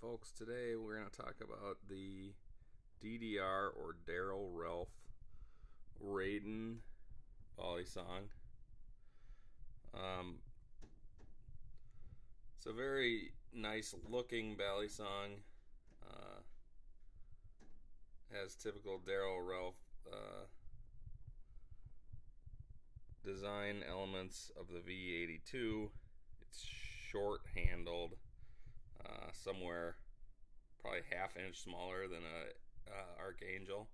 Folks, today we're going to talk about the DDR or Darrel Ralph Raiden Balisong. It's a very nice looking Balisong. Has typical Darrel Ralph design elements of the V82. It's short handled. Somewhere probably ½ inch smaller than a Archangel.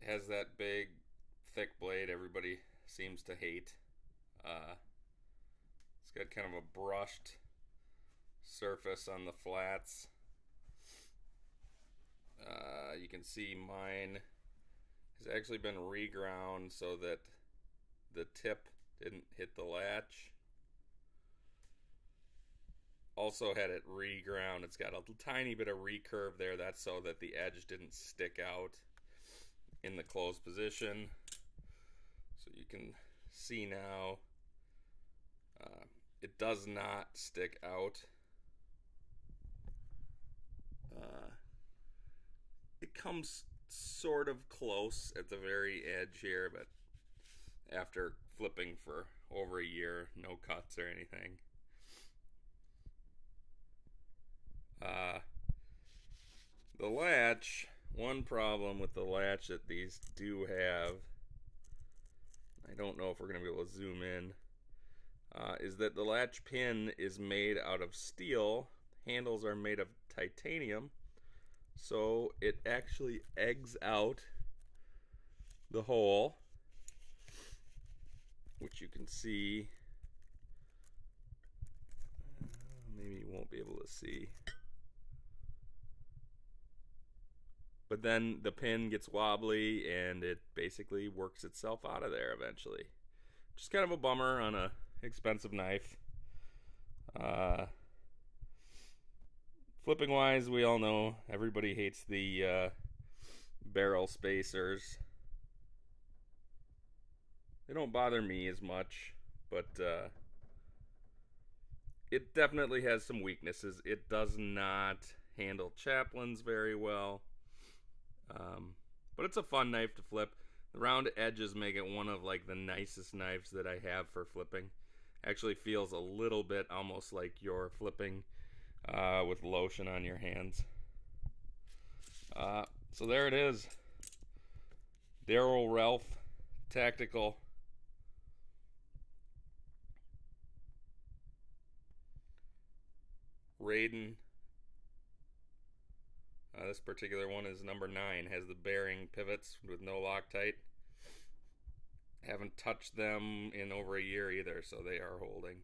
It has that big thick blade everybody seems to hate. It's got kind of a brushed surface on the flats. You can see mine has actually been reground so that the tip didn't hit the latch. Also had it reground. It's got a tiny bit of recurve there. That's so that the edge didn't stick out in the closed position. So you can see now it does not stick out. It comes sort of close at the very edge here, but after flipping for over a year, no cuts or anything. The latch, one problem with the latch that these do have, I don't know if we're going to be able to zoom in, is that the latch pin is made out of steel, handles are made of titanium, so it actually eggs out the hole, which you can see. Maybe you won't be able to see. But then the pin gets wobbly and it basically works itself out of there eventually. Just kind of a bummer on a expensive knife. Flipping wise, we all know everybody hates the barrel spacers. They don't bother me as much, but it definitely has some weaknesses. It does not handle chaplains very well, but it's a fun knife to flip. The round edges make it one of like the nicest knives that I have for flipping. Actually feels a little bit almost like you're flipping with lotion on your hands. So there it is, Darrel Ralph Tactical Raiden. This particular one is number 9, has the bearing pivots with no Loctite. Haven't touched them in over a year either, so they are holding.